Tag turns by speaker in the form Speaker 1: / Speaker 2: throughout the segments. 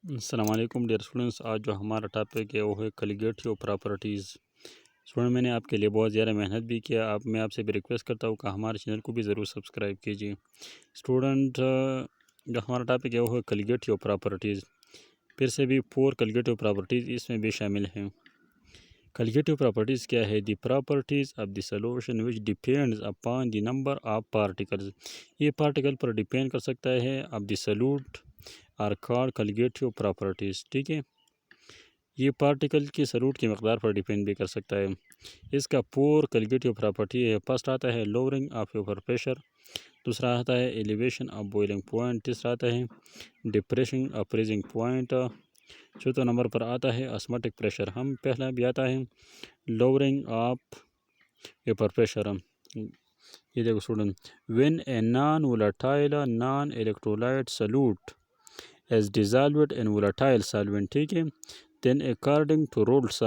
Speaker 1: अस्सलाम वालेकुम dear students. आज जो हमारा टॉपिक है वो है colligative प्रॉपर्टीज़। स्टूडेंट, मैंने आपके लिए बहुत ज़्यादा मेहनत भी किया। मैं आपसे भी रिक्वेस्ट करता हूँ कि हमारे चैनल को भी ज़रूर सब्सक्राइब कीजिए। स्टूडेंट, जो हमारा टॉपिक है वो है colligative प्रॉपर्टीज़। फिर से भी 4 colligative प्रॉपर्टीज़ इसमें भी शामिल हैं। colligative प्रॉपर्टीज़ क्या है? The properties of the solution which depends upon the number of particles. ये पार्टिकल पर डिपेंड कर सकता है of the solute are called colligative properties. ठीक है, ये पार्टिकल की सॉल्यूट की मकदार पर डिपेंड भी कर सकता है। इसका 4 colligative प्रॉपर्टी है। फर्स्ट आता है लोअरिंग ऑफ वेपर प्रेशर, दूसरा आता है एलिवेशन ऑफ बॉइलिंग पॉइंट, तीसरा आता है डिप्रेशन ऑफ फ्रीजिंग पॉइंट, चौथा नंबर पर आता है ऑस्मोटिक प्रेशर। हम पहला भी आता है लोअरिंग ऑफ वेपर प्रेशर। ये देखो student, when a non volatile non electrolyte solute is dissolved in volatile solvent, ठीक है, then according to rules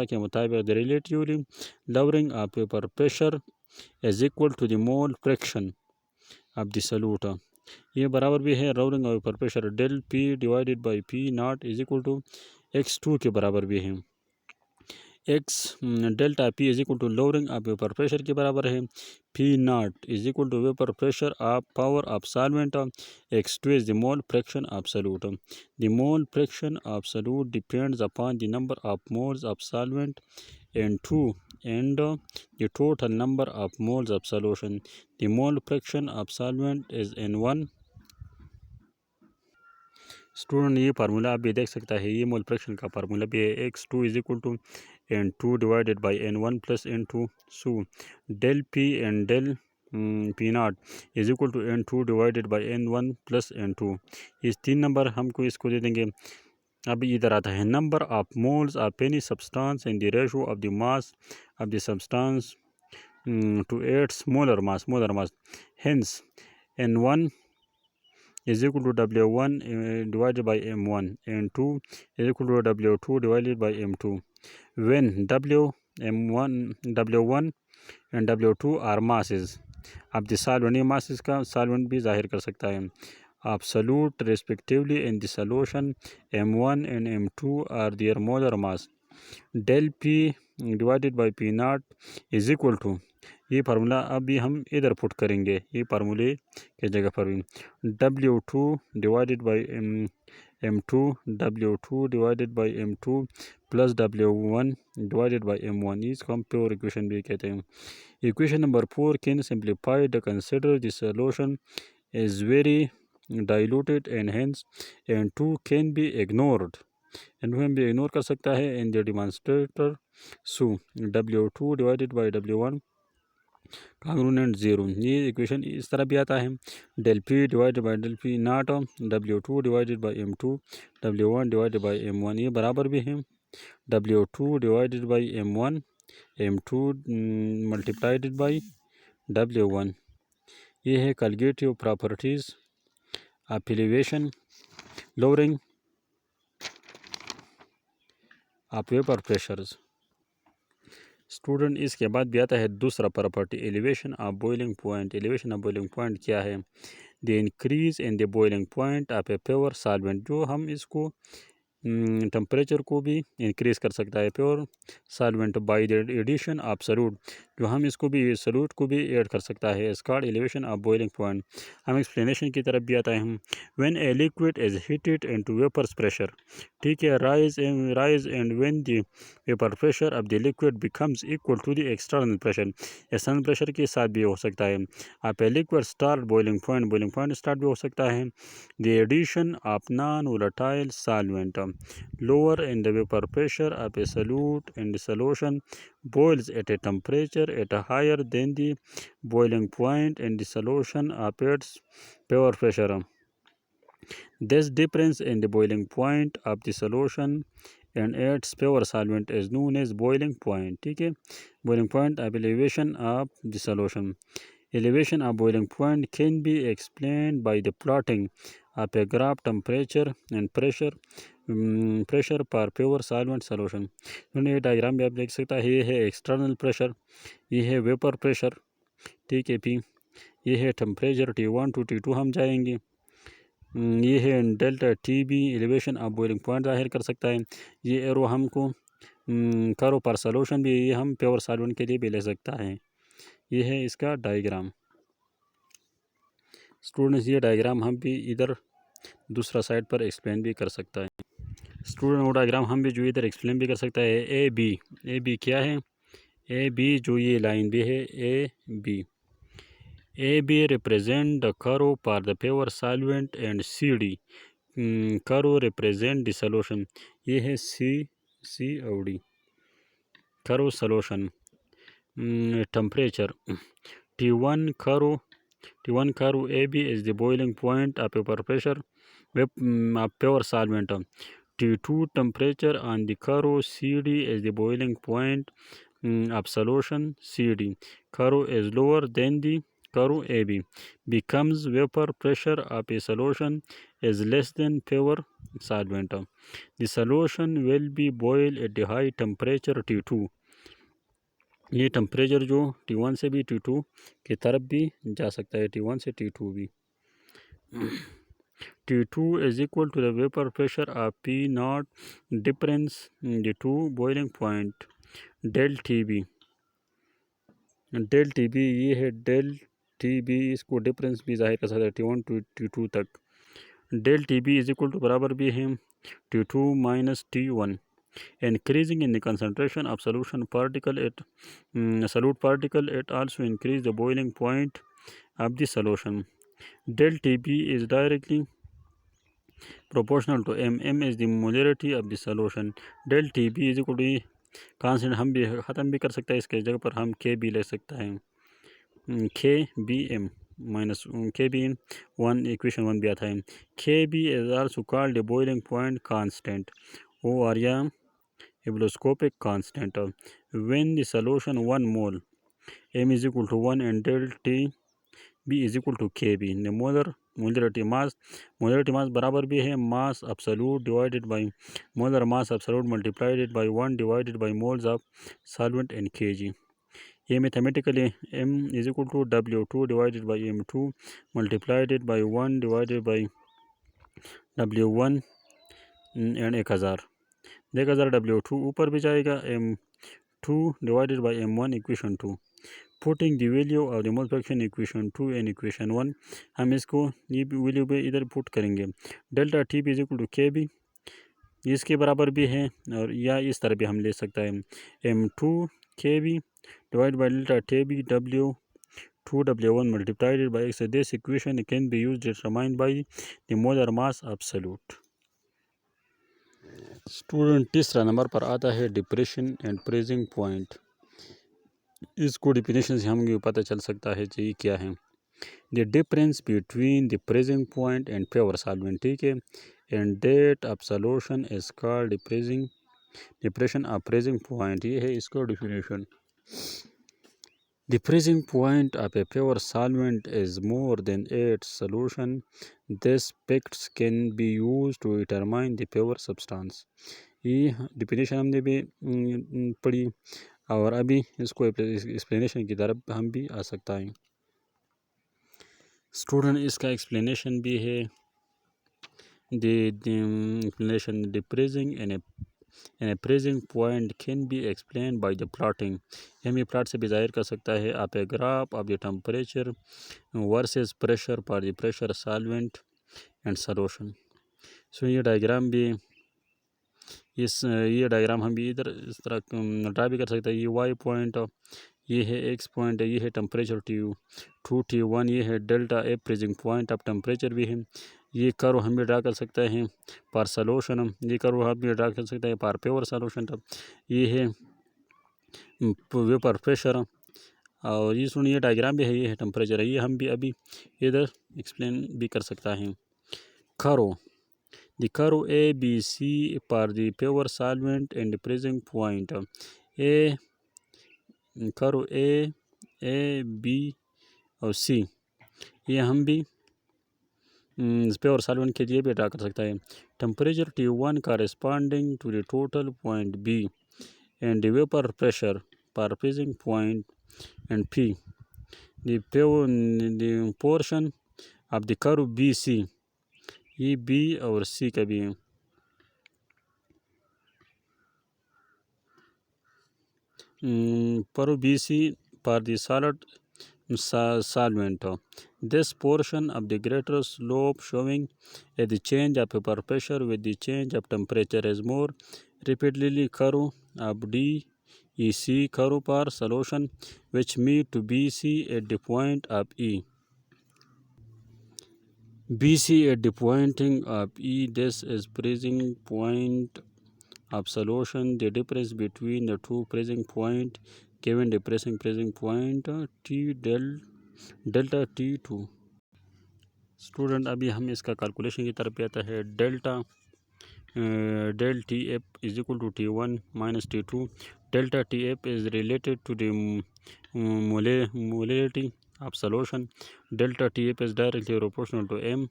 Speaker 1: के मुताबिक the relatively lowering of vapor pressure is equal to the mole fraction of the solute। ये बराबर भी है lowering of vapor pressure del P divided by P naught is equal to x2 के बराबर भी है। X delta P is equal to lowering of vapour pressure के बराबर है। P not is equal to vapour pressure of power of solvent. X two is the mole fraction of solute. The mole fraction of solute depends upon the number of moles of solvent N2 and the total number of moles of solution। The mole fraction of solvent is N1। Student, ये formula आप भी देख सकता है। ये mole fraction का formula भी है। x2 is equal to N2 divided by N1 plus N2। So del P and del P not is equal to N2 divided by N1 plus N2। इस 3 नंबर हमको इसको दे देंगे। अब इधर आता है number of moles of any substance in the ratio of the mass of the substance to its molar mass. Hence N1 is equal to W1 divided by M1 and 2 is equal to W2 divided by M2 when W1 and W2 are masses। अब the solvent, ये masses का solvent भी जाहिर कर सकता है। Absolute respectively in the solution M1 and M2 are their molar mass। del P divided by P not is equal to, ये formula अभी हम इधर पुट करेंगे, ये फार्मूले की जगह पर भी W2 divided by M2 W2 divided by M2 plus W1 divided by M1। इसको हम प्योर इक्वेशन भी कहते हैं। Equation number 4 can simplified consider the solution is very diluted and hence N2 can be ignored। N2 भी ignore कर सकता है in the denominator. So W2 divided by W1 congruent 0। ये इक्वेशन इस तरह भी आता है del P divided by del P not W2 divided by M2 W1 divided by M1। ये बराबर भी है W2 divided by M1 M2 मल्टीप्लाइडेड by W1। ये है colligative properties of elevation, lowering of vapour pressures. Student, इसके बाद भी आता है दूसरा property elevation of boiling point. Elevation of boiling point क्या है? The increase in the boiling point of a pure solvent. जो हम इसको टेम्परेचर को भी इंक्रीज कर सकता है pure solvent by the addition of solute. जो हम इसको भी सॉल्यूट को भी ऐड कर सकता है। इसका एलिवेशन ऑफ बॉइलिंग पॉइंट। हम एक्सप्लेनेशन की तरफ भी आता है। हम when a liquid is heated into vapours pressure, ठीक है, rise and when the vapour pressure of the liquid becomes equal to the external pressure. External pressure के साथ भी हो सकता है। आप a liquid start boiling point start भी हो सकता है। The addition of non volatile solvent lower in the vapor pressure of a solute in the solution boils at a temperature at a higher than the boiling point in the solution of its pure pressure। This difference in the boiling point of the solution and its pure solvent is known as boiling point। ठीक है, boiling point of elevation of the solution। Elevation of boiling point can be explained by the plotting of a graph temperature and pressure पर pure solvent solution. ये diagram भी आप देख सकता है। ये है एक्सटर्नल प्रेशर, ये है वेपर प्रेशर, ठीक है, पी, ये है टेम्परेचर T1 to T2 हम जाएंगे। ये है delta T B elevation of boiling point ज़ाहिर कर सकता है। ये एरो हमको करो पर सॉल्यूशन भी ये हम प्योर सॉल्वेंट के लिए भी ले सकता है। ये है इसका डायग्राम। स्टूडेंट्स ये डायग्राम हम भी इधर दूसरा साइड पर एक्सप्लेन भी कर सकता है। स्टूडेंट वो डायग्राम हम भी जो इधर एक्सप्लेन भी कर सकता है। ए बी क्या है? ए बी जो ये लाइन भी है A B represent the curve for the pure solvent and C D curve represent the solution. ये है सी और D curve solution. Temperature T1 curve AB is the boiling point of vapor pressure of pure solvent. T2 temperature on the curve CD is the boiling point of solution CD. Curve is lower than the curve AB. Becomes vapor pressure of a solution is less than pure solvent. The solution will be boiled at the high temperature T2. ये temperature जो T1 से भी T2 की तरफ भी जा सकता है, T1 से T2 भी। T2 is equal to the vapor pressure of P naught difference in the two boiling point del TB। del TB ये है del TB, इसको डिफरेंस भी जाहिर कर सकता है T1 to T2 तक। del TB is equal to बराबर भी है T2 minus T1। Increasing in the concentration of solution particle at solute particle, it also increase the boiling point of the solution. Del Tb is directly proportional to m. M is the molarity of the solution. Del Tb is equal to constant हम भी ख़त्म भी कर सकते हैं, इसके जगह पर हम के भी ले सकता है, K B M minus K B M one equation 1 भी आता है। K B is also called the boiling point constant O R या eboloscopic constant. When the solution 1 mole m is equal to 1 and del T b is equal to kb, the molarity mass बराबर भी है mass absolute divided by molar mass absolute multiplied by 1 divided by moles of solvent and kg. ये mathematically m is equal to w2 divided by m2 multiplied by 1 divided by w1 and 1000 W2 ऊपर भी जाएगा, m2 divided by m1 equation 2। Putting the value of the mole fraction equation 2 and equation 1, हम इसको ये value पे इधर put करेंगे। Delta T B is equal to K B, इसके बराबर भी है, और या इस तरह भी हम ले सकता है m2 K B divide by delta T B W2 W1 multiplied by X. This equation can be used determined by the molar mass absolute. Student तीसरा नंबर पर आता है डिप्रेशन एंड फ्रीजिंग पॉइंट। इसको डिफिनेशन से हमें पता चल सकता है कि क्या है। The difference between the freezing point and pure solvent, ठीक है, and that of solution is called depression of freezing point, ये है इसको definition. The freezing point of a pure solvent is more than its solution. These facts can be used to determine the pure substance. ये definition हमने भी पढ़ी, और अभी इसको एक्सप्लेनेशन की तरफ हम भी आ सकता है। स्टूडेंट इसका एक्सप्लेनेशन भी है। The explanation, the freezing and a freezing point can be explained by the plotting। हम ये प्लाट से भी जाहिर कर सकता है। आप a graph of the temperature versus pressure for the pressure solvent and solution. So ये डायग्राम भी ये डायग्राम हम भी इधर इस तरह ड्रा भी कर सकते हैं। ये वाई पॉइंट, ये है एक्स पॉइंट, ये है टेम्परेचर T2 T1, ये है delta A freezing point of temperature भी है। ये कर्व हम भी ड्रा कर सकते हैं पार सॉल्यूशन, ये कर्व हम भी ड्रा कर सकते हैं पार प्योर सॉल्यूशन। तब ये है वेपर प्रेशर, और ये सुनिए डायग्राम भी है, ये है टेम्परेचर है। ये हम भी अभी इधर एक्सप्लेन भी कर सकता है। Curve, the curve A B C for the pure solvent and freezing point. A curve A B और सी, ये हम भी प्योर सॉल्वेंट के लिए भी ड्रा कर सकता है। Temperature T1 corresponding to the total point B and the vapour pressure पर freezing point and P, the portion of the curve B C ये बी और सी का भी है। पर बी सी पर the solid solvent. This portion of the greater slope showing the change of upper pressure with the change of temperature is more rapidly curve of DEC curve per solution which meet to BC at the point of E. BC at the pointing of E. This is freezing point of solution. The difference between the two freezing point given the freezing point T delta T2. Student अभी हम इसका calculation की तरफ आता है। Del T F is equal to T1 minus T2. Delta T F is related to the molality of solution. Delta T F is directly proportional to M.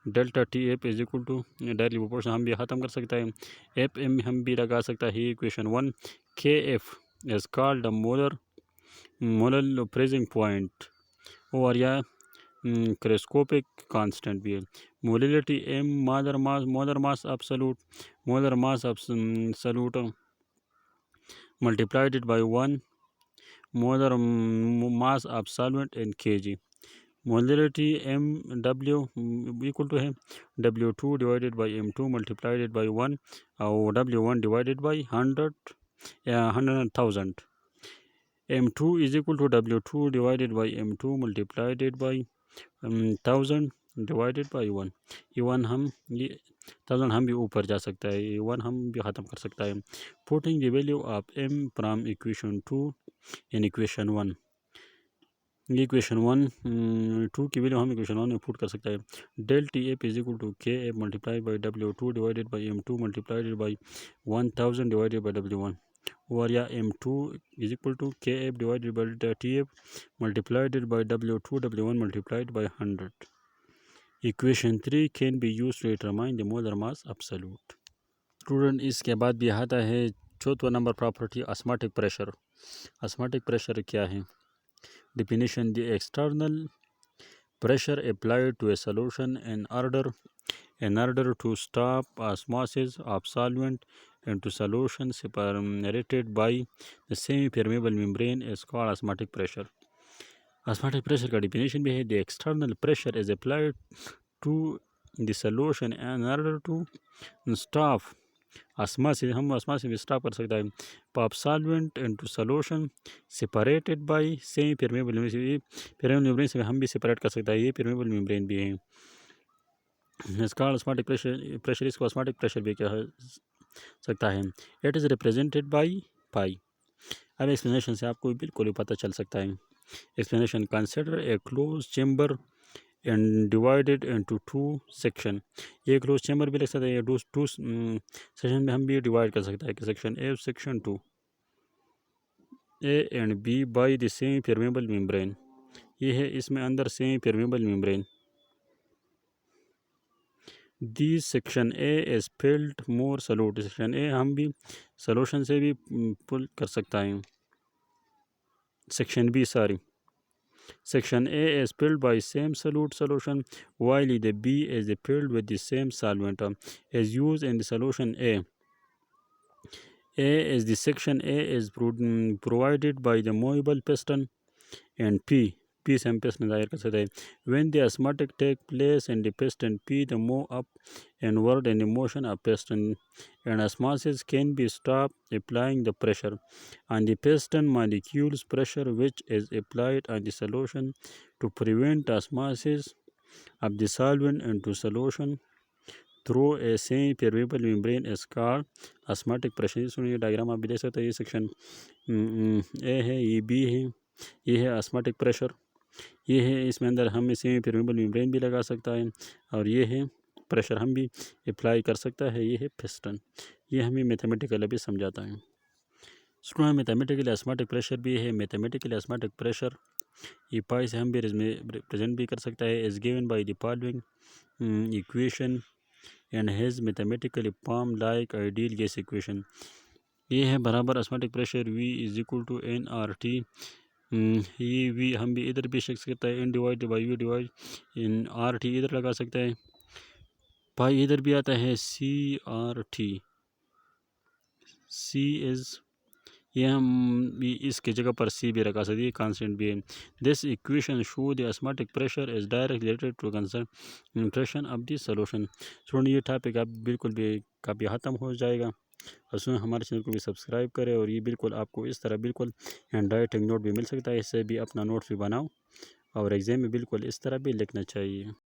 Speaker 1: Delta T F is equal to directly proportional हम भी ख़त्म कर सकता है, F M हम भी लगा सकता है equation 1. K F is called the molar freezing point और या क्रेस्कोपिक कांस्टेंट भी है. Molality M molar mass absolute multiplied by 1 molar mass of solvent in kg. Molality M W equal to है W2 divided by M2 multiplied by 1 और W1 divided by 100,000. M2 is equal to W2 divided by M2 multiplied by 1000 divided by 1. ये 1000 हम भी ऊपर जा सकता है, ये 1 हम भी ख़त्म कर सकता है. Putting the value of M from equation 2 in equation 1. ये इक्वेशन 2 की वैल्यू हम इक्वेशन 1 में पुट कर सकता है. Del T F is equal to K F multiplied by W2 divided by M2 multiplied by 1000 divided by W1 और या M2 is equal to Kf divided by delta Tf multiplied by W2 W1 multiplied by 100. Equation 3 can be used to determine the molar mass absolute. Student इसके बाद भी आता है चौथा number property osmotic pressure. Osmotic pressure क्या है? Definition: the external pressure applied to a solution in order to stop osmosis of solvent into solution separated by the semi-permeable membrane is called osmotic pressure. Osmotic pressure का definition भी है: the external pressure is applied to the solution in order to stop osmosis. हम osmosis भी stop कर सकता है of solvent into solution separated by semi-permeable membrane. permeable membrane से हम भी separate कर सकता है, ये permeable membrane भी है. इसका ऑस्मोटिक प्रेशर इसको ऑस्मोटिक प्रेशर भी कहा सकता है. It is represented by pi. अब एक्सप्लेनेशन से आपको बिल्कुल ही पता चल सकता है. Explanation: consider a close chamber and divided into 2 section. ये क्लोज चेम्बर भी लिख सकते हैं, टू सेक्शन में हम भी डिवाइड कर सकते हैं कि section A section 2 A and B by the semi permeable membrane. ये है इसमें अंदर semi permeable membrane. The section A is filled more solute. Section A हम भी सॉल्यूशन से भी पुल कर सकता है. Section B Section A is filled by same solute solution while the B is filled with the same solvent as used in the solution A. Section A is provided by the movable piston and P से हम piston जाहिर कर सकते हैं. When the osmotic take place in the piston P, the move up inward in the motion of piston and osmosis can be stopped applying the pressure on the piston molecules pressure which is applied on the solution to prevent osmosis of the solvent into solution through a semi-permeable membrane is called osmotic pressure. सुनिए diagram आप भी देख सकते हैं. ये section A है, ये B है, ये है osmotic pressure. ये है इसमें अंदर हम semi-permeable membrane भी लगा सकता है और ये है प्रेशर हम भी अप्लाई कर सकता है. ये है पिस्टन. ये हमें मैथमेटिकल अभी समझाता है. स्टूडेंट मैथमेटिकल ऑस्मोटिक प्रेशर भी है. मैथमेटिकल ऑस्मोटिक प्रेशर ये पाई से हम भी रिप्रेजेंट भी कर सकता है as given by the following equation and has mathematically form like ideal gas equation. ये है बराबर osmotic pressure V is equal to nRT. ये V हम भी इधर भी लिख सकता है, n divide by V divide in RT इधर लगा सकता है. भाई इधर भी आता है CRT, सी इज़, ये हम इसकी जगह पर सी भी रखा सकते हैं, कांस्टेंट भी है। This equation show the osmotic pressure is direct related to concentration of the solution. Student ये टॉपिक आप बिल्कुल भी काफ़ी ख़त्म हो जाएगा। और सुन हमारे चैनल को भी सब्सक्राइब करें, और ये बिल्कुल आपको इस तरह बिल्कुल हैंड राइटिंग नोट भी मिल सकता है, इससे भी अपना नोट्स भी बनाओ और एग्ज़ाम में बिल्कुल इस तरह भी लिखना चाहिए।